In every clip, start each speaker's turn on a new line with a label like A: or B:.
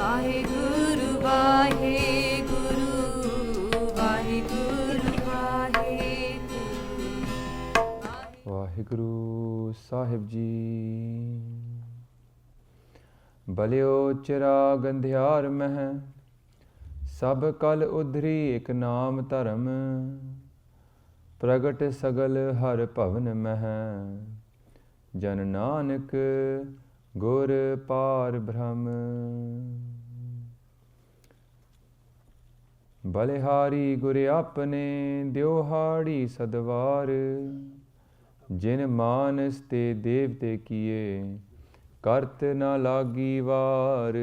A: Vaheguru, Vaheguru, Vaheguru, Vaheguru.
B: Vaheguru Sahib Ji. Balyo chirag andhyar meh, sab kal udhri ek naam dharam, pragat sagal har bhavan meh, jan nanak gur par brahm. Balihari gure apne dyohari sadwar, जिन मानस ते देवते किए करत न लागी वार,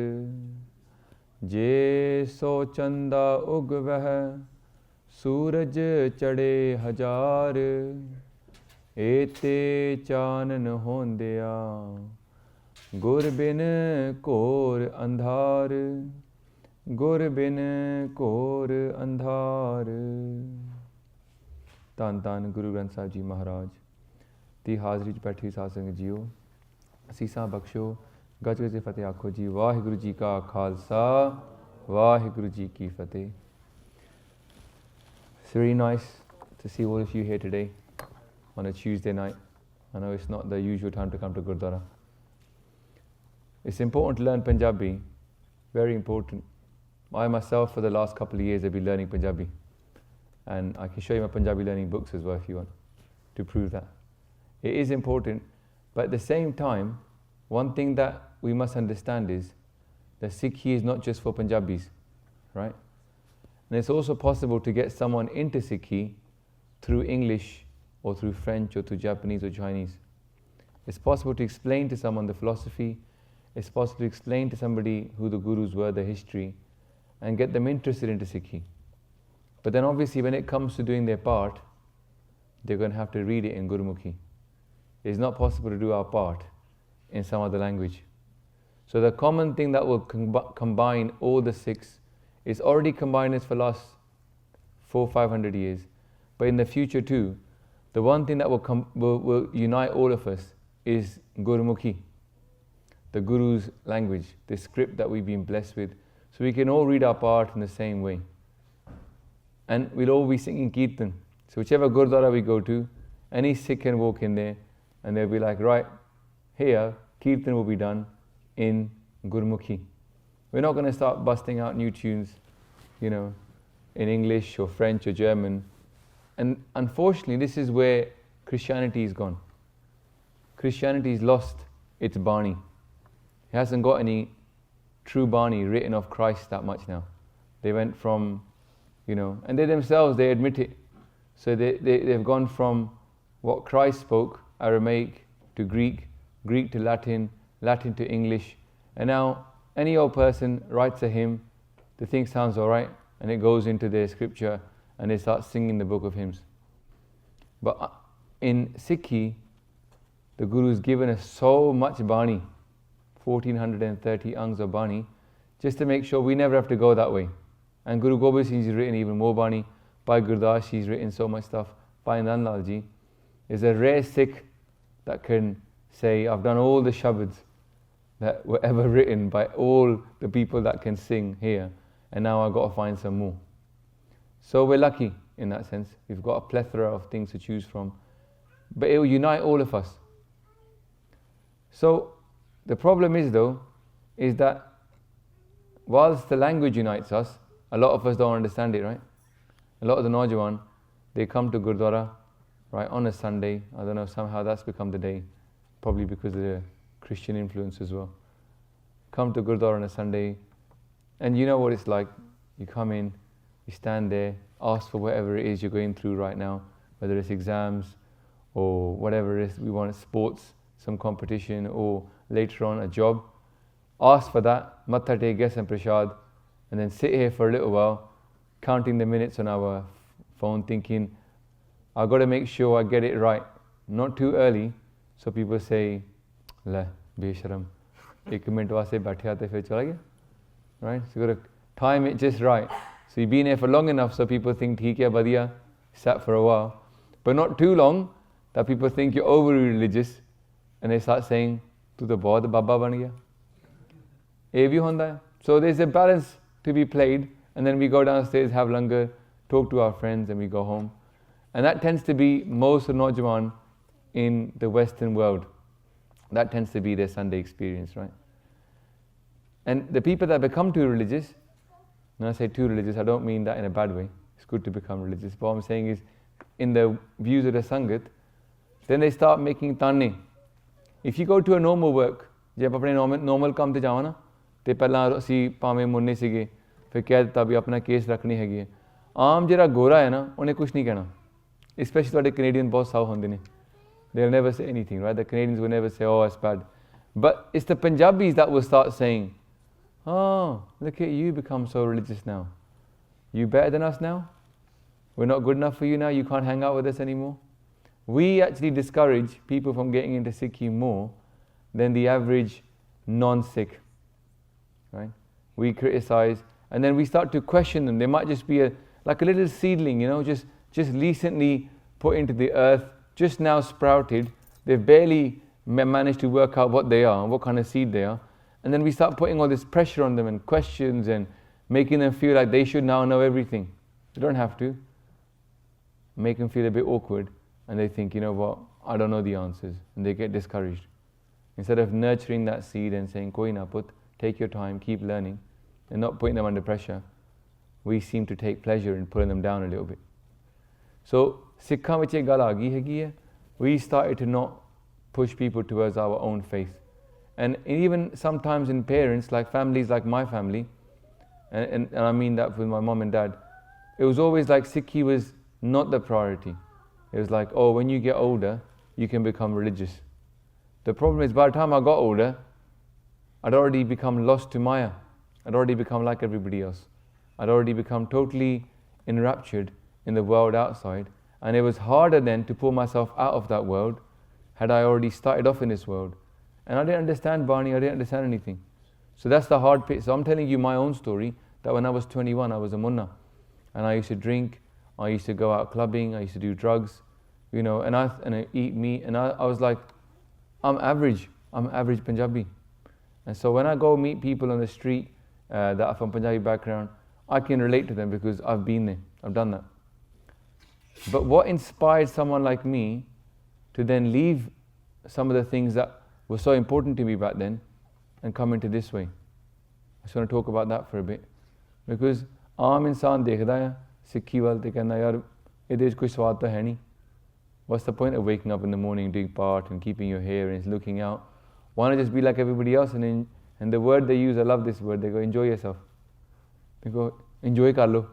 B: जे सो चंदा उग वह सूरज चढ़े हजार, एते चानन होंदिया गुर बिन घोर अंधार, गुर बिन घोर अंधार। धन धन गुरु ग्रंथ साहिब जी महाराज ਦੀ ਹਾਜ਼ਰੀ 'ਚ ਬੈਠੀ ਸਾਧ ਸੰਗਤ ਜੀਓ, ਅਸੀਸਾਂ ਬਖਸ਼ੋ, ਗੱਜ ਗੱਜ ਫਤਿਹ ਆਖੋ ਜੀ। ਵਾਹਿਗੁਰੂ ਜੀ ਕਾ ਖਾਲਸਾ, ਵਾਹਿਗੁਰੂ ਜੀ ਕੀ ਫਤਿਹ। It's really nice to see all of you here today on a Tuesday night. I know it's not the usual time to come to Gurdwara. It's important to learn Punjabi, very important. I myself for the last couple of years have been learning Punjabi, and I can show you my Punjabi learning books as well if you want to prove that. It is important, but at the same time, one thing that we must understand is that Sikhi is not just for Punjabis, right? And it's also possible to get someone into Sikhi through English or through French or through Japanese or Chinese. It's possible to explain to someone the philosophy, it's possible to explain to somebody who the gurus were, the history, and get them interested into Sikhi. But then obviously when it comes to doing their part, they're going to have to read it in Gurumukhi. It's not possible to do our part in some other language. So the common thing that will combine all the Sikhs is already combined us for the last 400-500 years. But in the future too, the one thing that will unite all of us is Gurumukhi, the Guru's language, the script that we've been blessed with. So we can all read our part in the same way. And we'll all be singing Kirtan. So whichever Gurdwara we go to, any Sikh can walk in there, and they'll be like, right, here, Kirtan will be done in Gurmukhi. We're not going to start busting out new tunes, you know, in English or French or German. And unfortunately, this is where Christianity is gone. Christianity's lost its Bani. It hasn't got any true Bani written of Christ that much now. They went from, you know, and they themselves, they admit it. So they've gone from what Christ spoke, Aramaic to Greek, Greek to Latin, Latin to English, and now any old person writes a hymn, the thing sounds all right, and it goes into their scripture, and they start singing the book of hymns. But in Sikhi, the Guru's given us so much Bani, 1430 angs of Bani, just to make sure we never have to go that way. And Guru Gobind Singh has written even more Bani, by Gurdas he's written so much stuff, by Anology. Is a rare Sikh that can say, I've done all the shabads that were ever written by all the people that can sing here, and now I've got to find some more. So we're lucky in that sense. We've got a plethora of things to choose from, but it will unite all of us. So the problem is though, is that whilst the language unites us, a lot of us don't understand it, right? A lot of the Naujawan, they come to Gurdwara, right, on a Sunday. I don't know, somehow that's become the day, probably because of the Christian influence as well. Come to Gurdwara on a Sunday, and you know what it's like. You come in, you stand there, ask for whatever it is you're going through right now, whether it's exams or whatever it is, we want sports, some competition, or later on a job. Ask for that, matha take, get some prasad, and then sit here for a little while, counting the minutes on our phone, thinking, I've got to make sure I get it right, not too early, so people say, le, besharam, ek minute vaste baithya te fir chala gaya, right? So you've got to time it just right. So you've been here for long enough so people think, theek hai, badhiya, sat for a while, but not too long that people think you're overly religious, and they start saying, tu to bahut baba ban gaya. ਇਹ ਵੀ ਹੁੰਦਾ ਹੈ, So there's a balance to be played, and then we go downstairs, have langar, talk to our friends, and we go home. And that tends to be most of Naujawan in the Western world. That tends to be their Sunday experience, right? And the people that become too religious, when I say too religious, I don't mean that in a bad way. It's good to become religious. But what I'm saying is, in the views of the Sangat, then they start making tane. If you go to a normal work, जब अपने normal काम ते जाओ ना, ते पहला असी पावे मुन्ने सीगे, फिर कह देता भी अपना केस रखनी हैगी है. आम जरा गोरा है ना, उन्हें कुछ नहीं कहना. Especially थोड़े Canadian बहुत साव होंदे ने. They'll never say anything, right? The Canadians will never say, oh, it's bad. But it's the Punjabis that will start saying, oh, look at you become so religious now. You better than us now? We're not good enough for you now? You can't hang out with us anymore? We actually discourage people from getting into Sikhi more than the average non-Sikh, right? We criticize, and then we start to question them. They might just be like a little seedling, you know, just recently put into the earth, just now sprouted. They've barely managed to work out what they are, what kind of seed they are. And then we start putting all this pressure on them and questions and making them feel like they should now know everything. They don't have to. Make them feel a bit awkward, and they think, you know what, I don't know the answers, and they get discouraged. Instead of nurturing that seed and saying, koi na put, take your time, keep learning, and not putting them under pressure, we seem to take pleasure in pulling them down a little bit. So, Sikha vich ek gal aa gayi hegi hai, we started to not push people towards our own faith. And even sometimes in parents, like families like my family, and I mean that with my mom and dad, it was always like Sikhi was not the priority. It was like, oh, when you get older, you can become religious. The problem is, by the time I got older, I'd already become lost to Maya. I'd already become like everybody else. I'd already become totally enraptured in the world outside. And it was harder then to pull myself out of that world had I already started off in this world. And I didn't understand Barney, I didn't understand anything. So that's the hard bit. So I'm telling you my own story, that when I was 21, I was a munna. And I used to drink, I used to go out clubbing, I used to do drugs, you know, and I eat meat. And I was like, I'm average Punjabi. And so when I go meet people on the street that are from Punjabi background, I can relate to them because I've been there, I've done that. But what inspired someone like me to then leave some of the things that were so important to me back then and come into this way? I just want to talk about that for a bit. Because aam insaan dekhda hai, Sikhi wal te kehna yaar, ਇਹਦੇ ਵਿੱਚ ਕੋਈ ਸਵਾਦ ਤਾਂ ਹੈ ਨਹੀਂ. What's the point of waking up in the morning, doing part and keeping your hair and looking out? Why not just be like everybody else? And the word they use, I love this word, they go, enjoy yourself. They go, enjoy kar lo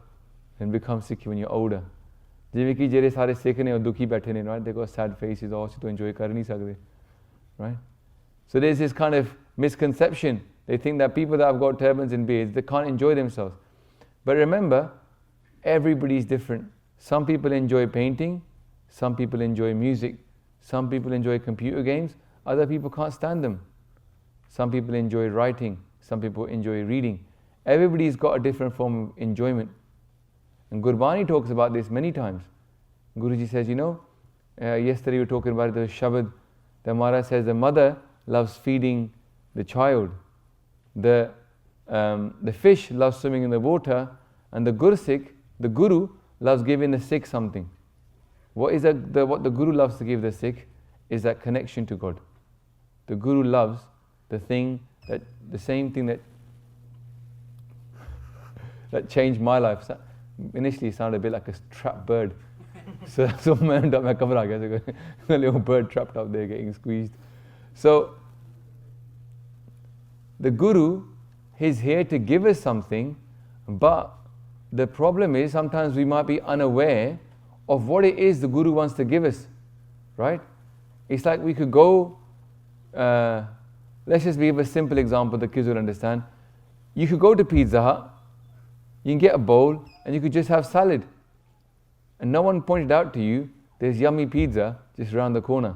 B: and become Sikhi when you're older. ਜਿਵੇਂ ਕਿ ਜਿਹੜੇ ਸਾਰੇ ਸਿੱਖ ਨੇ ਉਹ ਦੁਖੀ ਬੈਠੇ ਨੇ, right? They got sad faces, oh, ਅਸੀਂ ਤਾਂ enjoy ਕਰ ਨਹੀਂ ਸਕਦੇ, right? So there's this kind of misconception. They think that people that have got turbans and beards, they can't enjoy themselves. But remember, everybody's different. Some people enjoy painting, some people enjoy music, some people enjoy computer games, other people can't stand them. Some people enjoy writing, some people enjoy reading. Everybody's got a different form of enjoyment. And Gurbani talks about this many times. Guruji says, you know, yesterday we were talking about the Shabad. The Maharaj says the mother loves feeding the child. The fish loves swimming in the water, and the Guru loves giving the Sikh something. What the Guru loves to give the Sikh is that connection to God. The Guru loves the same thing that changed my life. So initially it sounded a bit like a trapped bird. So I ended up a little bird trapped up there getting squeezed. So the Guru is here to give us something, but the problem is sometimes we might be unaware of what it is the Guru wants to give us, right? It's like we could go, let's just give a simple example the kids will understand. You could go to Pizza Hut, you can get a bowl, and you could just have salad. And no one pointed out to you, there's yummy pizza just around the corner.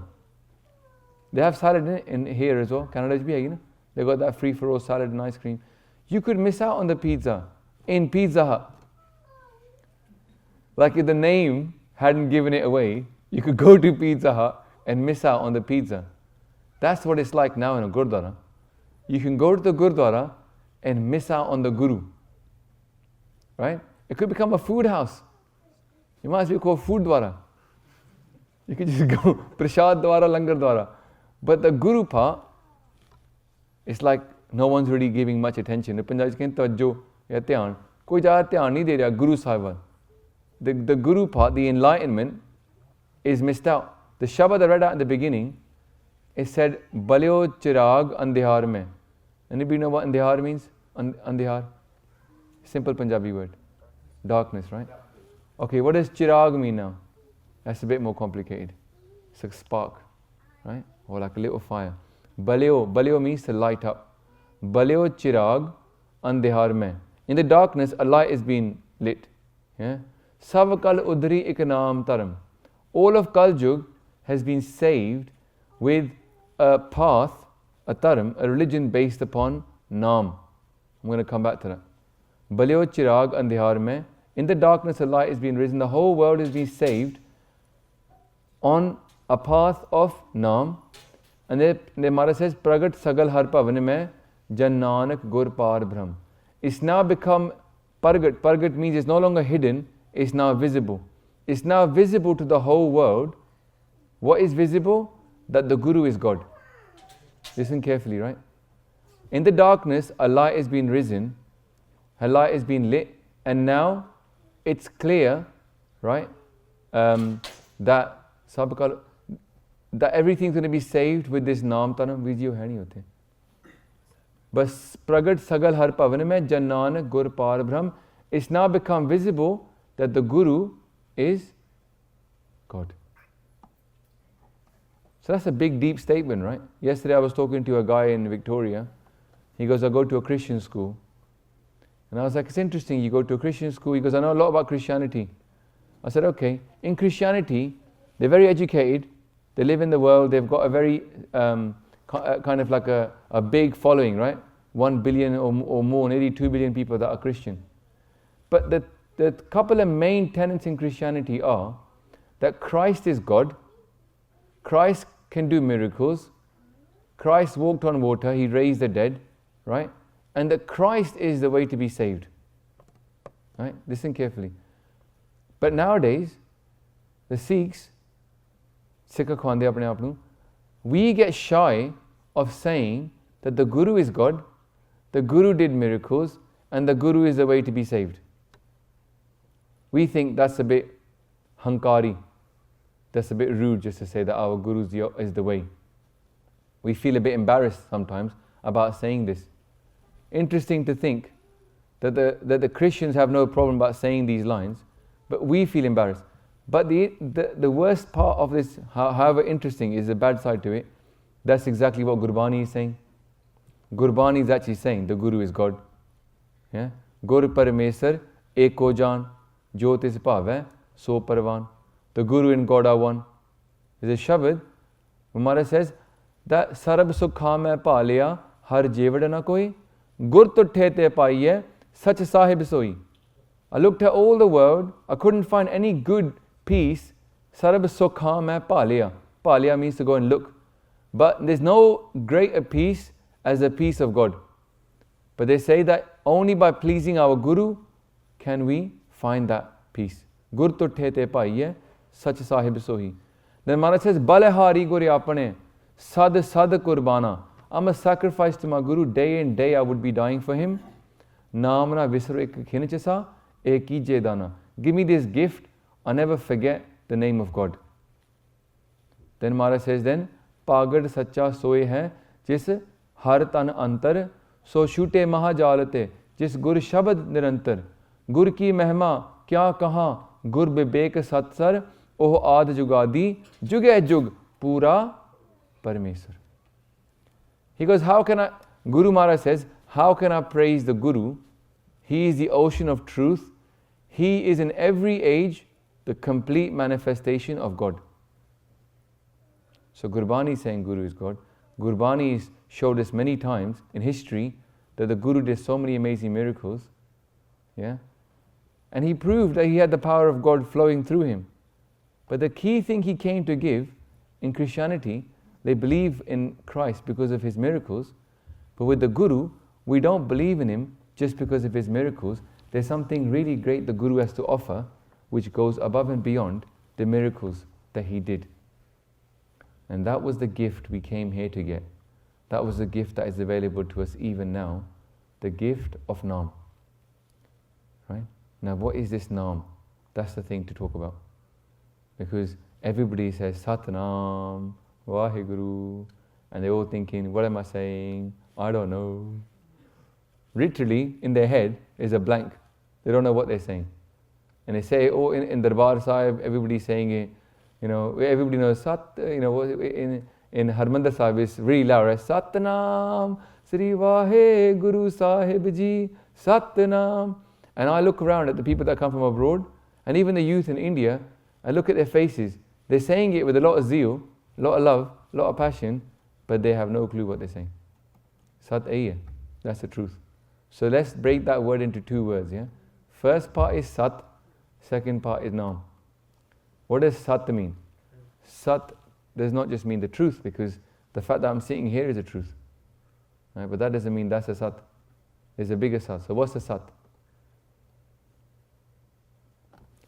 B: They have salad in here as well. Canada bhi hai, you know? They got that free-for-all salad and ice cream. You could miss out on the pizza in Pizza Hut. Like if the name hadn't given it away, you could go to Pizza Hut and miss out on the pizza. That's what it's like now in a Gurdwara. You can go to the Gurdwara and miss out on the Guru. Right? It could become a food house. You might as well call food dwara. You could just go prashad dwara, langar dwara. But the Guru part, it's like no one's really giving much attention. The Punjabi can tawajjo ya dhyan. Koi zyada dhyan nahi de raha Guru Sahib. The Guru part, the enlightenment, is missed out. The Shabad I read out in the beginning, it said, Balyo chirag andhiyar mein. Anybody know what andhiyar means? Andhiyar? Simple Punjabi word. Darkness, right? Okay, what does chirag mean now? That's a bit more complicated. It's like a spark, right? Or like a little fire. Balyo means to light up. Balyo chirag andhiyar mein. In the darkness, a light is being lit. Yeah? Savakal udri ik naam taram. All of Kaljug has been saved with a path, a taram, a religion based upon naam. I'm going to come back to that. Balyo chirag andhiyar mein. In the darkness, a light is being risen. The whole world is being saved on a path of naam. And the Maharaj says, Pragat sagal har pavan mein jan nanak gur par brahm. It's now become Pargat. Pargat means it's no longer hidden, it's now visible. It's now visible to the whole world. What is visible? That the Guru is God. Listen carefully, right? In the darkness, a light is being risen, a light is being lit, and now it's clear, right? That everything's going to be saved with this naam tanam video hai nahi hote. Bas pragat sagal har pavan mein jan nanak gur par brahm. It's now become visible that the Guru is God. So that's a big, deep statement, right? Yesterday I was talking to a guy in Victoria. He goes, I go to a Christian school. And I was like, it's interesting, you go to a Christian school. He goes, I know a lot about Christianity. I said, okay. In Christianity, they're very educated. They live in the world. They've got a very, kind of like a big following, right? 1 billion or more, nearly 2 billion people that are Christian. But the couple of main tenets in Christianity are that Christ is God, Christ can do miracles, Christ walked on water, He raised the dead, right? And that Christ is the way to be saved. Right? Listen carefully. But nowadays, the Sikhs, we get shy of saying that the Guru is God, the Guru did miracles, and the Guru is the way to be saved. We think that's a bit hankari. That's a bit rude just to say that our Guru is the way. We feel a bit embarrassed sometimes about saying this. Interesting to think that the Christians have no problem about saying these lines, but we feel embarrassed. But the worst part of this, however interesting, is the bad side to it. That's exactly what Gurbani is saying. Gurbani is actually saying the Guru is God. Yeah? Gur Paramesar Eko Jan Jot is Bhav So Parvan. The Guru and God are one. There's a Shabad. Maharaj says that Sarab Sukha mein Paliya Har Jevada na koi Gur Tutte te paiye Sach Sahib soi. I looked at all the world, I couldn't find any good peace. Sarab Sukha mein Paliya. Paliya means to go and look. But there's no greater peace as the peace of God. But they say that only by pleasing our Guru can we find that peace. Gur tutte te paiye, sach sahib sohi. Then Maharaj says, Balehari guri apane, sad kurbana. I'm a sacrifice to my Guru. Day in, day I would be dying for him. Namna visro ek khinachasa, eki jedana. Give me this gift, I never forget the name of God. Then Maharaj says, then, Pagad sacha soye hai, jis har tan antar, so shute mahajalate, jis gur shabad nirantar. Gur ki mehma kya kaha, gur bibek satsar, oh aad jugadi, juge jug, pura Parameswar. He goes, how can I, Guru Maharaj says, how can I praise the Guru? He is the ocean of truth. He is in every age the complete manifestation of God. So Gurbani is saying Guru is God. Gurbani showed us many times in history that the Guru did so many amazing miracles. Yeah? And he proved that he had the power of God flowing through him. But the key thing he came to give in Christianity, they believe in Christ because of his miracles. But with the Guru, we don't believe in him just because of his miracles. There's something really great the Guru has to offer, which goes above and beyond the miracles that he did. And that was the gift we came here to get. That was the gift that is available to us even now, the gift of Naam. Right? Now what is this Naam? That's the thing to talk about. Because everybody says Satnam, Vaheguru, and they're all thinking, what am I saying? I don't know. Literally, in their head is a blank. They don't know what they're saying. And they say, oh, in Darbar Sahib, everybody's saying it. You know, everybody knows Sat, you know, in Harmandir Sahib is really loud, right? Satnam, Sri Vaheguru Sahib Ji, Satnam. And I look around at the people that come from abroad, and even the youth in India, I look at their faces. They're saying it with a lot of zeal, a lot of love, a lot of passion, but they have no clue what they're saying. Sat Aiya, that's the truth. So let's break that word into two words, yeah? First part is Sat, second part is Naam. What does Sat mean? Sat does not just mean the truth, because the fact that I'm sitting here is a truth. Right? But that doesn't mean that's a Sat. There's a bigger Sat. So what's the Sat?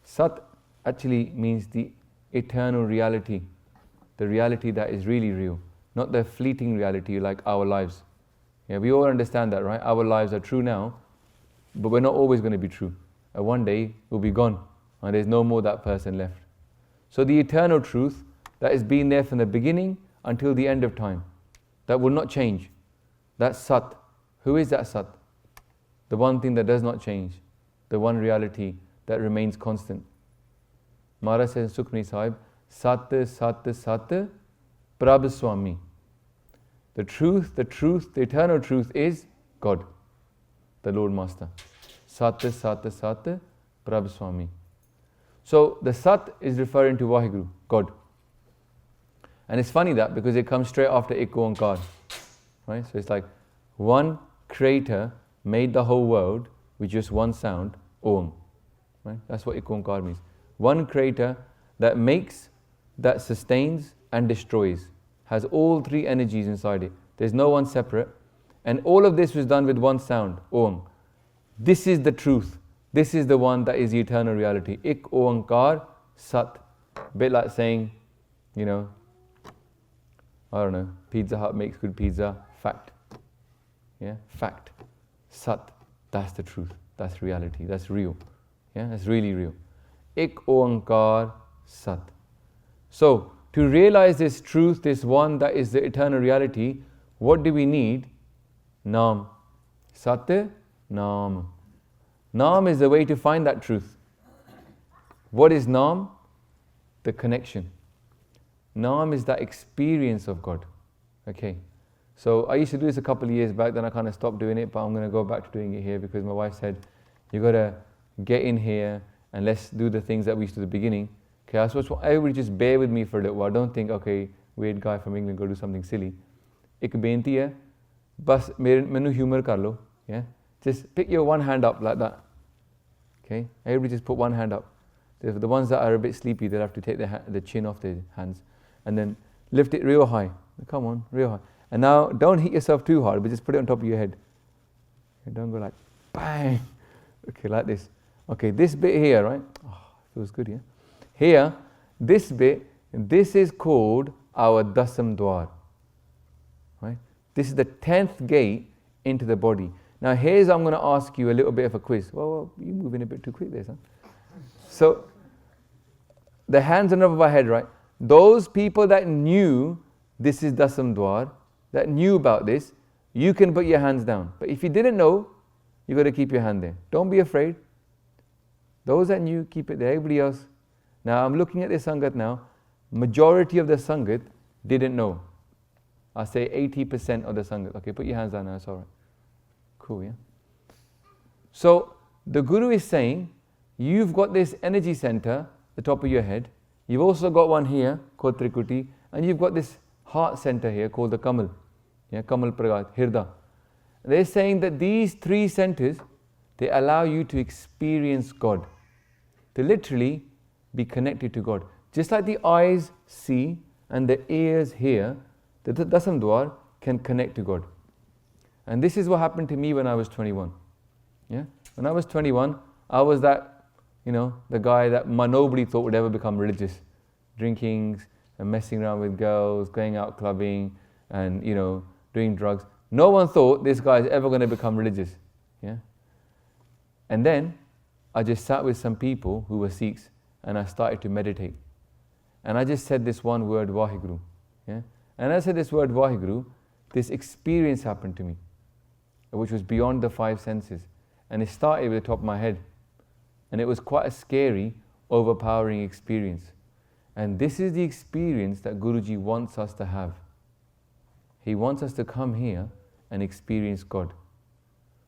B: Sat actually means the eternal reality, the reality that is really real, not the fleeting reality like our lives. Yeah, we all understand that, right? Our lives are true now, but we're not always going to be true. And one day we'll be gone, and there's no more that person left. So the eternal truth that has been there from the beginning until the end of time, that will not change. That's Sat. Who is that Sat? The one thing that does not change, the one reality that remains constant. Maharaj says in Sukhmani Sahib, Sat, Sat, Sat, Prabh Swami. The truth, the eternal truth is God, the Lord Master. Sat, Sat, Sat, Prabh Swami. So the Sat is referring to Vaheguru, God. And it's funny that because it comes straight after Ik Oankar. Right? So it's like one creator made the whole world with just one sound, Om. Right? That's what Ik Oankar means. One creator that makes, that sustains and destroys, has all three energies inside it. There's no one separate. And all of this was done with one sound, Om. This is the truth. This is the one that is the eternal reality. Ik Oankar Sat. A bit like saying, you know, I don't know, Pizza Hut makes good pizza. Fact. Yeah, fact. Sat. That's the truth. That's reality. That's real. Yeah, that's really real. Ik Oankar Sat. So, to realize this truth, this one that is the eternal reality, what do we need? Naam. Sat, Naam. Naam is the way to find that truth. What is Naam? The connection. Naam is that experience of God. Okay. So I used to do this a couple of years back, then I kind of stopped doing it, but I'm going to go back to doing it here because my wife said, you got to get in here and let's do the things that we used to do at the beginning. Okay, I suppose everybody just bear with me for a little while. Don't think, okay, weird guy from England, go do something silly. Ek benti hai, bas menu humor kar lo. Yeah? Just pick your one hand up like that. Okay? Everybody just put one hand up. The ones that are a bit sleepy, they'll have to take the chin off their hands. And then lift it real high. Come on, real high. And now, don't hit yourself too hard, but just put it on top of your head. Okay, don't go like, bang. Okay, like this. Okay, this bit here, right? Oh, feels good, yeah? Here, this bit, this is called our Dasam Dwar. Right? This is the 10th gate into the body. Now here's, I'm going to ask you a little bit of a quiz. Well, you're moving a bit too quick there, son. So, the hands on top of our head, right? Those people that knew this is Dasam Dwar, that knew about this, you can put your hands down. But if you didn't know, you got to keep your hand there. Don't be afraid. Those that knew, keep it there. Everybody else. Now I'm looking at the Sangat now. Majority of the Sangat didn't know. I say 80% of the Sangat. Okay, put your hands down now, it's alright. Cool, yeah? So, the Guru is saying, you've got this energy center, the top of your head. You've also got one here, called Trikuti. And you've got this heart center here, called the Kamal. Yeah, Kamal Pragat, Hirda. They're saying that these three centers, they allow you to experience God. To literally be connected to God. Just like the eyes see and the ears hear, the Dasam Dwar can connect to God. And this is what happened to me when I was 21. Yeah? When I was 21, I was that, the guy that nobody thought would ever become religious. Drinking and messing around with girls, going out clubbing and, doing drugs. No one thought this guy is ever going to become religious. Yeah? And then I just sat with some people who were Sikhs and I started to meditate. And I just said this one word, Vaheguru. Yeah? And I said this word, Vaheguru, this experience happened to me, which was beyond the five senses. And it started with the top of my head. And it was quite a scary, overpowering experience. And this is the experience that Guruji wants us to have. He wants us to come here and experience God.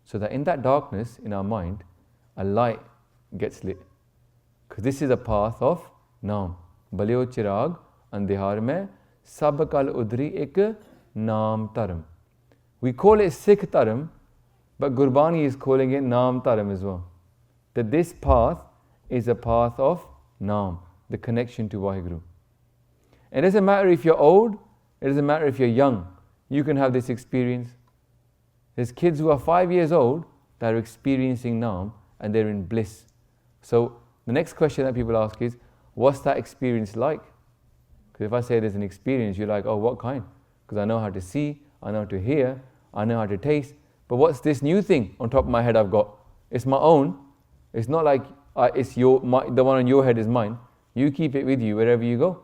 B: So that in that darkness in our mind, a light gets lit. Because this is a path of Naam. Balyo chirag andhar mein sab kal udri ek Naam Dharam. We call it Sikh Dharam, but Gurbani is calling it Naam Dharam as well. That this path is a path of Naam, the connection to Vaheguru. It doesn't matter if you're old, it doesn't matter if you're young, you can have this experience. There's kids who are 5 years old that are experiencing Naam and they're in bliss. So the next question that people ask is, what's that experience like? Because if I say there's an experience, you're like, oh, what kind? Because I know how to see, I know how to hear, I know how to taste. But what's this new thing on top of my head I've got? It's my own. It's not like the one on your head is mine. You keep it with you wherever you go.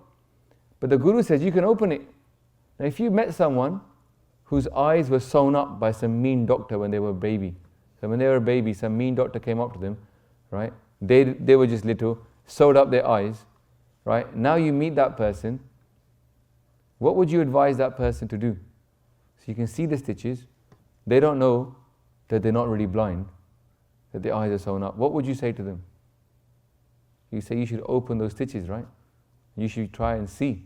B: But the Guru says you can open it. Now if you met someone whose eyes were sewn up by some mean doctor when they were a baby. So when they were a baby, some mean doctor came up to them, right? They were just little, sewed up their eyes, right? Now you meet that person, what would you advise that person to do? So you can see the stitches. They don't know that they're not really blind, that their eyes are sewn up. What would you say to them? You say you should open those stitches, right? You should try and see.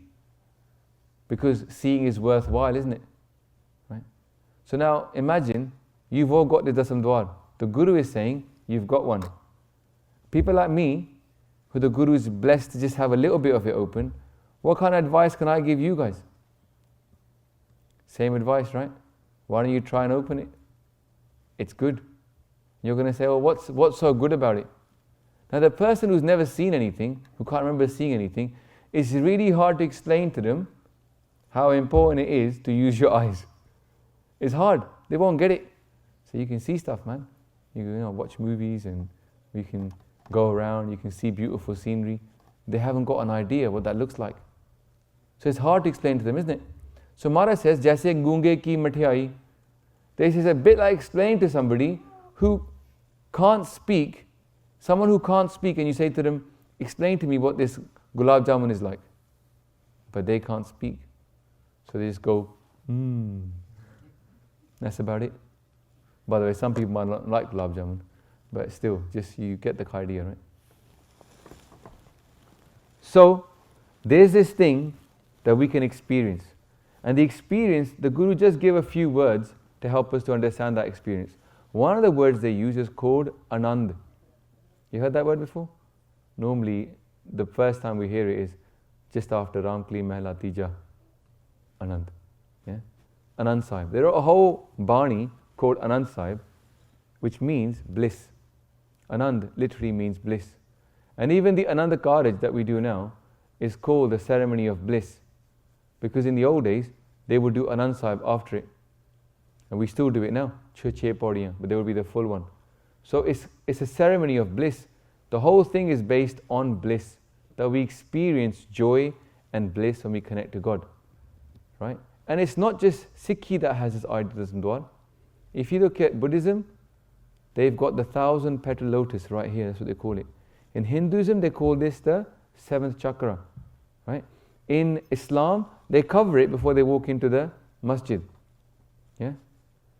B: Because seeing is worthwhile, isn't it? Right? So now imagine you've all got the Dasam Dwar. The Guru is saying you've got one. People like me, who the Guru is blessed to just have a little bit of it open, what kind of advice can I give you guys? Same advice, right? Why don't you try and open it? It's good. You're going to say, well, what's so good about it? Now the person who's never seen anything, who can't remember seeing anything, it's really hard to explain to them how important it is to use your eyes. It's hard. They won't get it. So you can see stuff, man. You can watch movies and you can go around, you can see beautiful scenery. They haven't got an idea what that looks like. So it's hard to explain to them, isn't it? So Maharaj says, Jaise gunge ki mathiai. This is a bit like explaining to somebody who can't speak, someone who can't speak, and you say to them, explain to me what this gulab jamun is like. But they can't speak. So they just go, That's about it. By the way, some people might not like gulab jamun, but still, just you get the idea, right? So, there's this thing that we can experience. And the experience, the Guru just gave a few words to help us to understand that experience. One of the words they use is called Anand. You heard that word before? Normally, the first time we hear it is just after Ramkali Mehla Tija. Anand. Yeah? Anand Sahib. There are a whole Bani called Anand Sahib, which means bliss. Anand literally means bliss. And even the Ananda Karaj that we do now is called the ceremony of bliss. Because in the old days, they would do Anand Sahib after it. And we still do it now, Chhe Paudiyan, but there will be the full one. So it's a ceremony of bliss. The whole thing is based on bliss, that we experience joy and bliss when we connect to God. Right? And it's not just Sikhi that has this idealism Dwar. If you look at Buddhism, they've got the 1,000-petal lotus right here, that's what they call it. In Hinduism, they call this the 7th chakra. Right? In Islam, they cover it before they walk into the masjid. Yeah?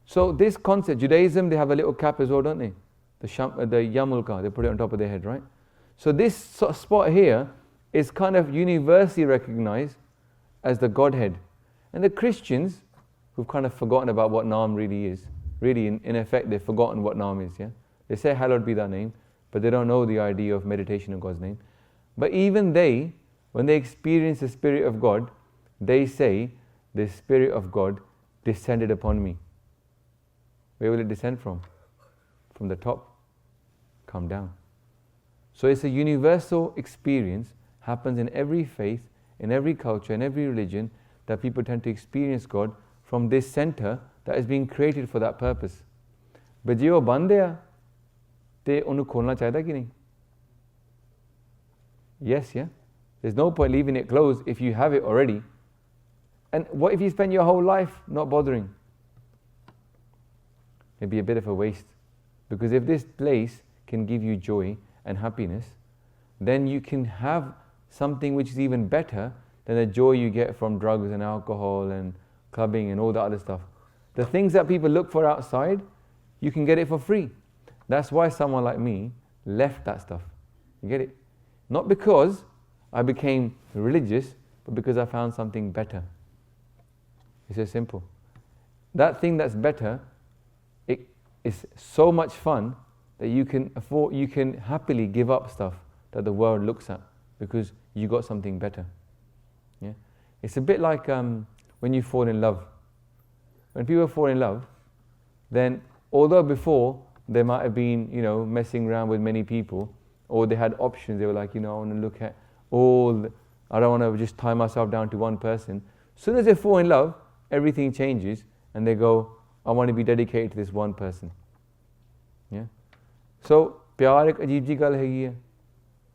B: So this concept, Judaism, they have a little cap as well, don't they? The yamulka, they put it on top of their head, right? So this spot here is kind of universally recognized as the Godhead. And the Christians, who've kind of forgotten about what Naam really is, really in effect they've forgotten what Naam is, yeah? They say, hallowed be thy name, but they don't know the idea of meditation of God's name. But even they, when they experience the Spirit of God, they say, the Spirit of God descended upon me. where will it descend from? From the top, come down. So it's a universal experience, happens in every faith, in every culture, in every religion, that people tend to experience God from this center that is being created for that purpose. But ਜੇ ਉਹ ਬੰਦ ਆ ਤੇ ਉਹਨੂੰ ਖੋਲਣਾ ਚਾਹੀਦਾ ਕਿ ਨਹੀਂ? Yes, yeah. There's no point leaving it closed if you have it already. And what if you spend your whole life not bothering? It'd be a bit of a waste. Because if this place can give you joy and happiness, then you can have something which is even better than the joy you get from drugs and alcohol and clubbing and all that other stuff. The things that people look for outside, you can get it for free. That's why someone like me left that stuff. You get it? Not because I became religious, but because I found something better. It's so simple. That thing that's better, it is so much fun that you can happily give up stuff that the world looks at because you got something better. Yeah? It's a bit like when you fall in love. When people fall in love, then although before they might have been, messing around with many people, or they had options, they were like, I want to look at I don't want to just tie myself down to one person. As soon as they fall in love, everything changes and they go, I want to be dedicated to this one person. Yeah? So, प्यार एक अजीब जी गल हैगी है,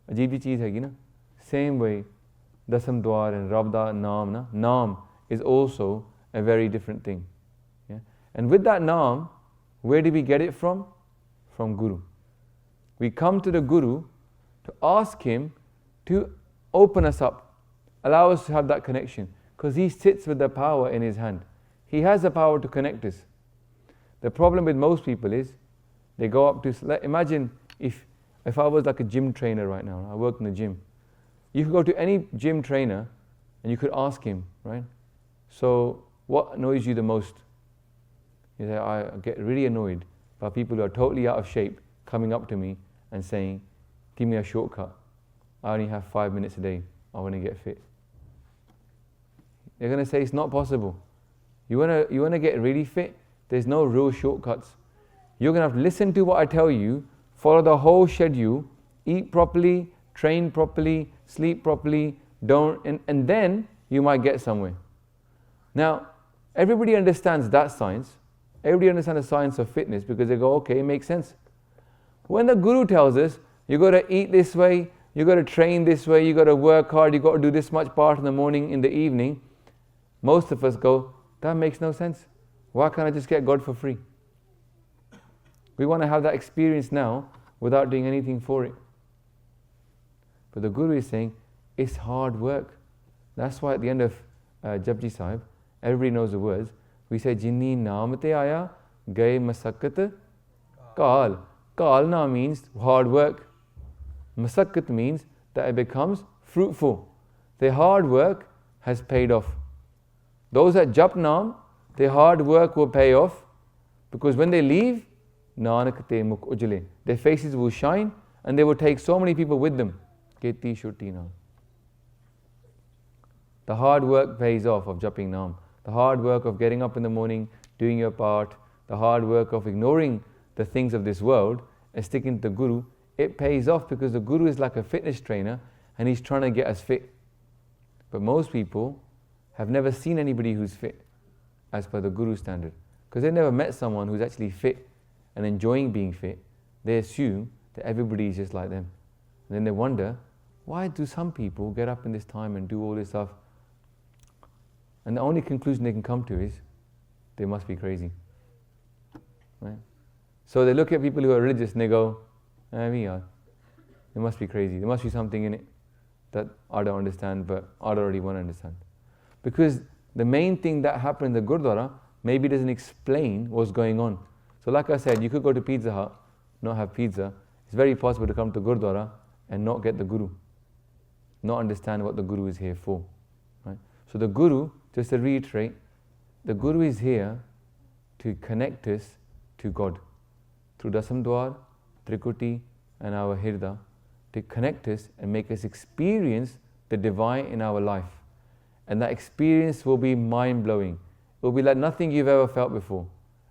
B: अजीब जी चीज़ हैगी ना. Same way, Dasam Dwar and Rabda Naam, na? Naam is also a very different thing. Yeah? And with that Naam, where do we get it from? From Guru. We come to the Guru to ask him to open us up, allow us to have that connection, because he sits with the power in his hand. He has the power to connect us. The problem with most people is they go up to, imagine if I was like a gym trainer right now, I work in the gym. You could go to any gym trainer and you could ask him, right? So what annoys you the most? You say, I get really annoyed by people who are totally out of shape coming up to me and saying, give me a shortcut. I only have 5 minutes a day. I want to get fit. They're going to say it's not possible. You want to get really fit? There's no real shortcuts. You're going to have to listen to what I tell you, follow the whole schedule, eat properly, train properly, sleep properly, and then you might get somewhere. Now, everybody understands that science. Everybody understands the science of fitness because they go, okay, it makes sense. When the Guru tells us, you got to eat this way, you got to train this way, you got to work hard, you got to do this much part in the morning, in the evening, most of us go, that makes no sense. Why can't I just get God for free? We want to have that experience now without doing anything for it. But the Guru is saying, it's hard work. That's why at the end of Japji Sahib, everybody knows the words. We say, Jinni naam te aaya, gaye masakkat kaal. Kaal na means hard work. Masakkat means that it becomes fruitful. Their hard work has paid off. Those that jap naam, their hard work will pay off because when they leave, Nanak te mukh ujle, their faces will shine and they will take so many people with them. Keti shuti naam. The hard work pays off of japping naam. The hard work of getting up in the morning, doing your part, the hard work of ignoring the things of this world and sticking to the Guru, it pays off because the Guru is like a fitness trainer and he's trying to get us fit. But most people have never seen anybody who's fit as per the Guru standard because they've never met someone who's actually fit and enjoying being fit. They assume that everybody is just like them. And then they wonder, why do some people get up in this time and do all this stuff? And the only conclusion they can come to is, they must be crazy. Right? So they look at people who are religious and they go, we are. They must be crazy. There must be something in it that I don't understand, but I don't really want to understand. Because the main thing that happened in the Gurdwara maybe doesn't explain what's going on. So like I said, you could go to Pizza Hut, not have pizza. It's very possible to come to Gurdwara and not get the Guru. Not understand what the Guru is here for. Right? So the Guru, just to reiterate, the Guru is here to connect us to God through Dasam Dwar, Trikuti and our Hirda, to connect us and make us experience the divine in our life. And that experience will be mind-blowing. It will be like nothing you've ever felt before.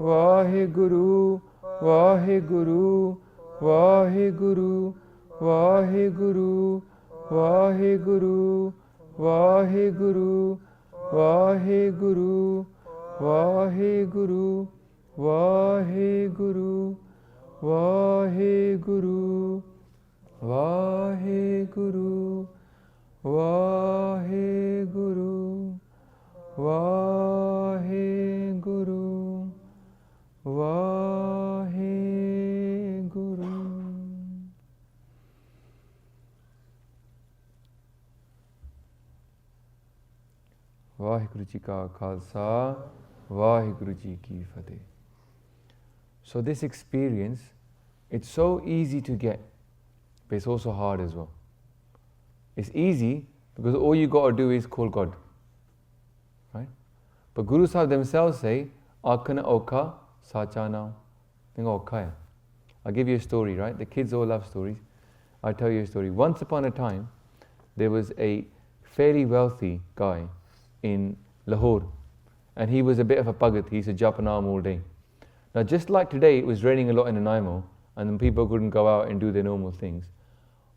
B: Vaheguru, Vaheguru, Vaheguru, Vaheguru, Vaheguru, Vaheguru, Vaheguru, Vaheguru, Vaheguru, Vaheguru, Vaheguru, Vaheguru, Vaheguru, Vaheguru. Vaheguru Ji Ka Khalsa, Vaheguru Ji Ki Fateh. So this experience, it's so easy to get, but it's also hard as well. It's easy because all you got to do is call God, right? But Guru Sahib themselves say, Akana Oka Sacha Now. Think Okaya. I'll give you a story, right? The kids all love stories. I'll tell you a story. Once upon a time, there was a fairly wealthy guy in Lahore, and he was a bit of a pagat. He used to jap an arm all day. Now, just like today, it was raining a lot in Nanaimo, and then people couldn't go out and do their normal things.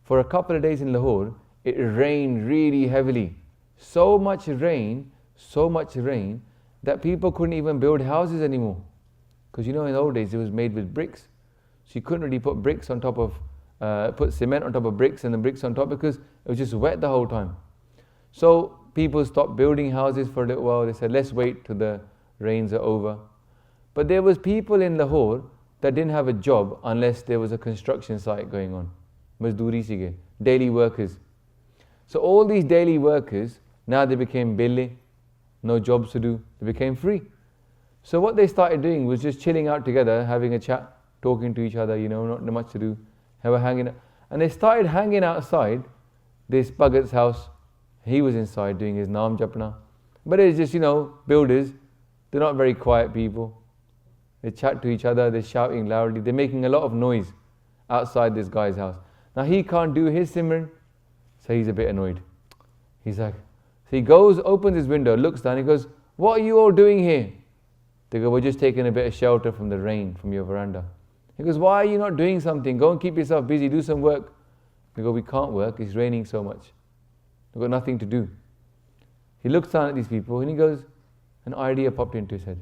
B: For a couple of days in Lahore, it rained really heavily. So much rain, that people couldn't even build houses anymore. Because in the old days, it was made with bricks. So you couldn't really put bricks on top of, put cement on top of bricks and the bricks on top because it was just wet the whole time. So people stopped building houses for a little while. They said, let's wait till the rains are over. But there was people in Lahore that didn't have a job unless there was a construction site going on. Mazduri sige, daily workers. So all these daily workers, now they became bille, no jobs to do, they became free. So what they started doing was just chilling out together, having a chat, talking to each other, not much to do, hanging out. And they started hanging outside this Bhagat's house. He was inside doing his Naam Japna. But it's just, builders, they're not very quiet people. They chat to each other, they're shouting loudly, they're making a lot of noise outside this guy's house. Now he can't do his Simran, so he's a bit annoyed. He's like, so he goes, opens his window, looks down, he goes, what are you all doing here? They go, we're just taking a bit of shelter from the rain from your veranda. He goes, why are you not doing something? Go and keep yourself busy, do some work. They go, we can't work, it's raining so much. We've got nothing to do. He looks down at these people and he goes, an idea popped into his head.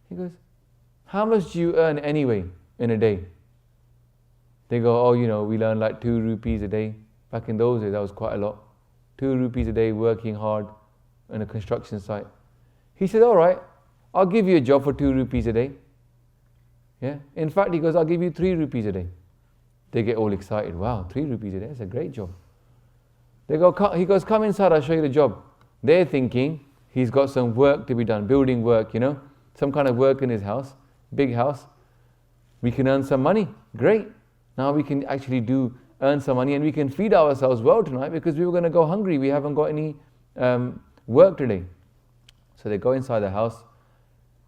B: He goes, how much do you earn anyway in a day? They go, we earn like 2 rupees a day. Back in those days, that was quite a lot. 2 rupees a day working hard on a construction site. He said, all right, I'll give you a job for 2 rupees a day. Yeah. In fact, he goes, I'll give you 3 rupees a day. They get all excited. Wow, 3 rupees a day, that's a great job. He goes, come inside, I'll show you the job. They're thinking he's got some work to be done, building work, some kind of work in his house, big house. We can earn some money. Great. Now we can actually earn some money and we can feed ourselves well tonight because we were going to go hungry. We haven't got any work today. So they go inside the house.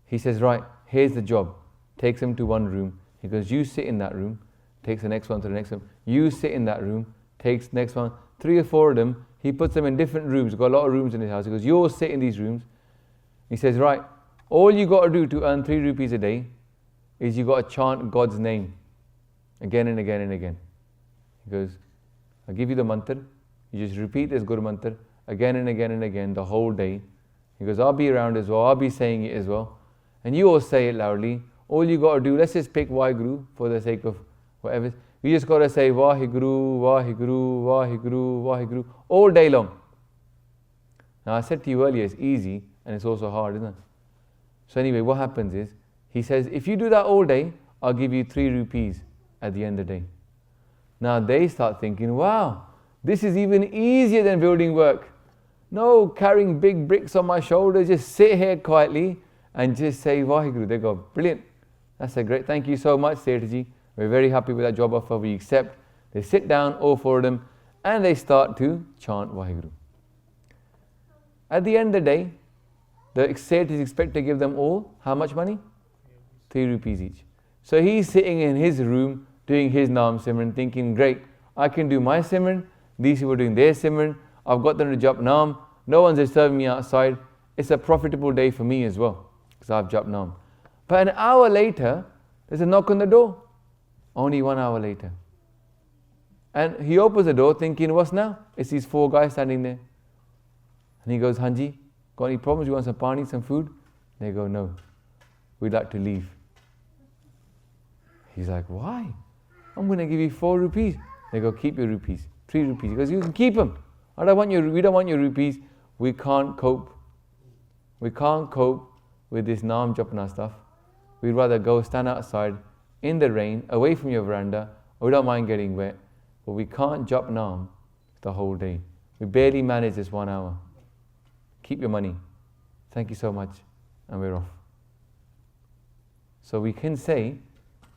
B: He says, right, here's the job. Takes him to one room. He goes, you sit in that room. Takes the next one to the next room. You sit in that room. Takes the next one. 3 or 4 of them. He puts them in different rooms. He's got a lot of rooms in his house. He goes, you all sit in these rooms. He says, right, all you got to do to earn 3 rupees a day is you got to chant God's name again and again and again. He goes, I'll give you the mantra. You just repeat this Guru mantra again and again and again the whole day. He goes, I'll be around as well. I'll be saying it as well. And you all say it loudly. All you got to do, let's just pick Vaheguru for the sake of whatever. You just got to say Vaheguru, Vaheguru, Vaheguru, Vaheguru all day long. Now I said to you earlier, it's easy and it's also hard, isn't it? So anyway, what happens is, he says, if you do that all day, I'll give you 3 rupees at the end of the day. Now they start thinking, wow, this is even easier than building work. No carrying big bricks on my shoulders, just sit here quietly and just say Vaheguru. They go, brilliant. That's a great, thank you so much, Setaji. We're very happy with that job offer we accept. They sit down, all 4 of them, and they start to chant Vaheguru. At the end of the day, the Seth is expected to give them all, how much money? 3 rupees each. So he's sitting in his room doing his Naam Simran, thinking, great, I can do my Simran, these people are doing their Simran, I've got them to jap Naam, no one's disturbing me outside, it's a profitable day for me as well, because I've jap Naam. But an hour later, there's a knock on the door. Only 1 hour later. And he opens the door thinking, what's now? It's these 4 guys standing there. And he goes, Hanji, got any problems? You want some pani, some food? They go, no, we'd like to leave. He's like, why? I'm going to give you 4 rupees. They go, keep your rupees. 3 rupees. He goes, you can keep them. We don't want your rupees. We can't cope. We can't cope with this naam japna stuff. We'd rather go stand outside in the rain, away from your veranda. We don't mind getting wet, but we can't jap naam the whole day. We barely manage this 1 hour. Keep your money. Thank you so much. And we're off. So we can say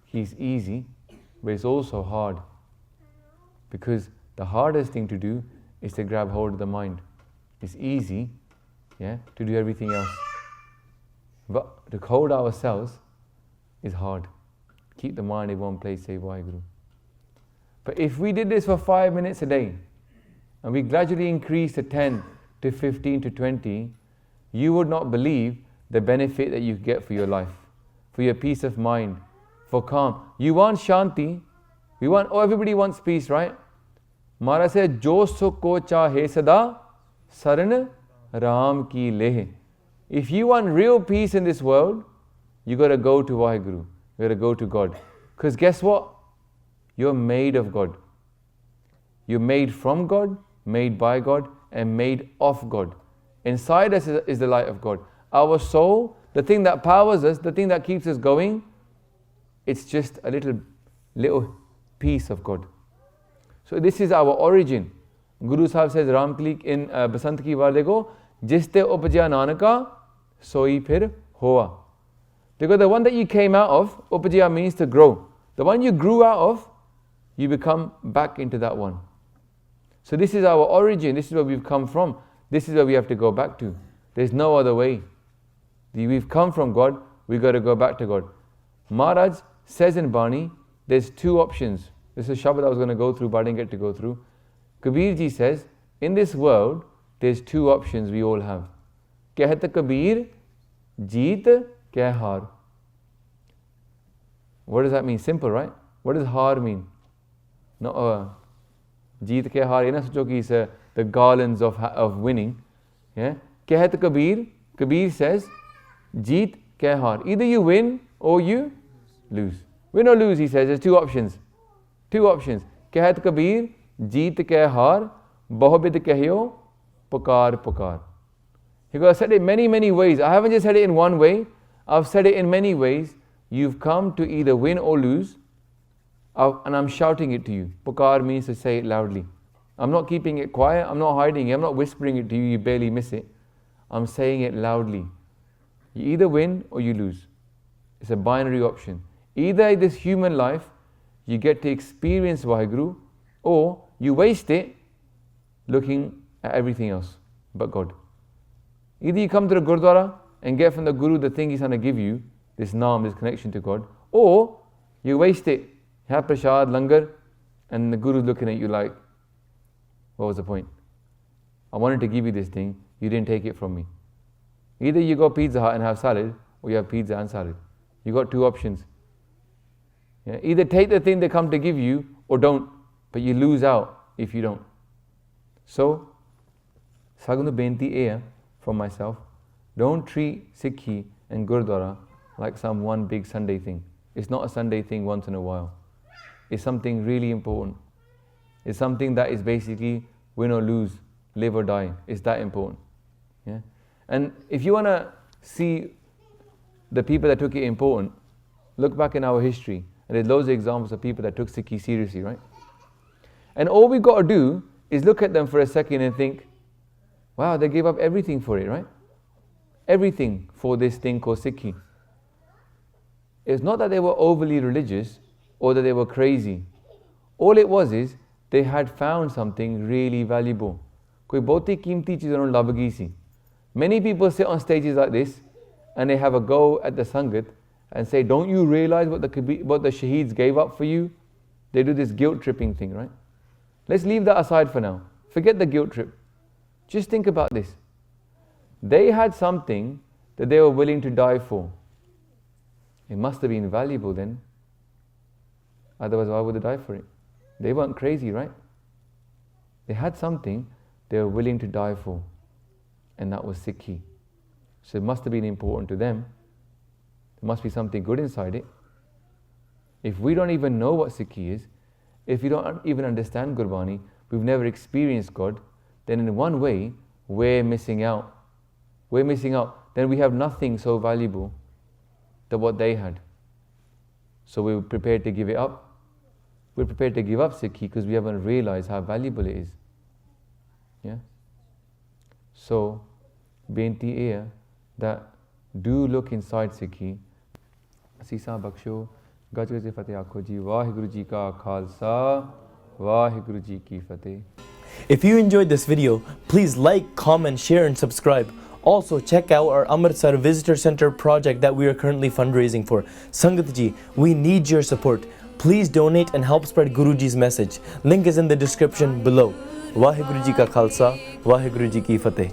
B: he's easy, but it's also hard. Because the hardest thing to do is to grab hold of the mind. It's easy, to do everything else. But to hold ourselves is hard. Keep the mind in one place, say Vaheguru. But if we did this for 5 minutes a day, and we gradually increase to 10, to 15, to 20, you would not believe the benefit that you get for your life, for your peace of mind, for calm. You want shanti, everybody wants peace, right? Maharaj said, Jo sukh ko chahe sada, saran Ram ki leh. If you want real peace in this world, you got to go to Vaheguru. You got to go to God. Because guess what? You're made of God. You're made from God, made by God, and made of God. Inside us is the light of God. Our soul, the thing that powers us, the thing that keeps us going, it's just a little piece of God. So this is our origin. Guru Sahib says, Ramklik in Basant ki Wale ko, Jiste upajya nanaka, soi phir hoa. Because the one that you came out of, upajya means to grow. The one you grew out of, you become back into that one. So this is our origin, this is where we've come from. This is where we have to go back to. There's no other way. We've come from God, we've got to go back to God. Maharaj says in Bani, there's 2 options. This is a Shabad I was going to go through, but I didn't get to go through. Kabir ji says, in this world, there's 2 options we all have. Kehat Kabir, jeet keh har. What does that mean? Simple, right? What does har mean? No, jeet ke har, na socho ki is the garlands of winning. Kehat Kabir, Kabir says, jeet ke har. Either you win or you lose. Win or lose, he says, there's 2 options. 2 options. Kehat Kabir, jeet ke har, bahubid kahyo, pukar pukar. He goes, I said it many, many ways. I haven't just said it in one way. I've said it in many ways. You've come to either win or lose. And I'm shouting it to you. Pukar means to say it loudly. I'm not keeping it quiet. I'm not hiding it. I'm not whispering it to you. You barely miss it. I'm saying it loudly. You either win or you lose. It's a binary option. Either this human life, you get to experience Vaheguru, or you waste it looking at everything else but God. Either you come to the Gurdwara and get from the Guru the thing he's trying to give you, this naam, this connection to God, or you waste it, have prasad, langar, and the Guru's looking at you like, what was the point? I wanted to give you this thing, you didn't take it from me. Either you go Pizza Hut and have salad, or you have pizza and salad. You got 2 options. Either take the thing they come to give you, or don't, but you lose out if you don't. So, Sagundu Benti Eya, from myself, don't treat Sikhi and Gurdwara like some one big Sunday thing. It's not a Sunday thing once in a while. It's something really important. It's something that is basically win or lose, live or die. It's that important. And if you want to see the people that took it important, look back in our history, and there's loads of examples of people that took Sikhi seriously, right? And all we've got to do is look at them for a second and think, wow, they gave up everything for it, right? Everything for this thing called Sikhi. It's not that they were overly religious or that they were crazy. All it was is they had found something really valuable. Koi bahut hi keemti cheez unhone lab gayi si. Many people sit on stages like this and they have a go at the Sangat and say, don't you realize what the Shaheeds gave up for you? They do this guilt tripping thing, right? Let's leave that aside for now. Forget the guilt trip. Just think about this. They had something that they were willing to die for. It must have been valuable then. Otherwise, why would they die for it? They weren't crazy, right? They had something they were willing to die for, and that was Sikhi. So it must have been important to them. There must be something good inside it. If we don't even know what Sikhi is, if we don't even understand Gurbani, we've never experienced God, then in one way, we're missing out. We're missing out. Then we have nothing so valuable than what they had. So we're prepared to give it up. We're prepared to give up Sikhi because we haven't realized how valuable it is. Yeah? So, benti ਇਹ ਹੈ that do look inside Sikhi. ਅਸੀਸਾਂ ਬਖਸ਼ੋ, ਗੱਜ ਗੱਜ ਫਤਿਹ ਆਖੋ ਜੀ, ਵਾਹਿਗੁਰੂ ਜੀ ਕਾ ਖਾਲਸਾ, ਵਾਹਿਗੁਰੂ ਜੀ ਕੀ ਫਤਿਹ.
C: If you enjoyed this video, please like, comment, share and subscribe. Also check out our Amritsar Visitor Center project that we are currently fundraising for. Sangat ji, we need your support. Please donate and help spread Guruji's message. Link is in the description below. Vaheguru ji ka khalsa, Vaheguru ji ki fateh.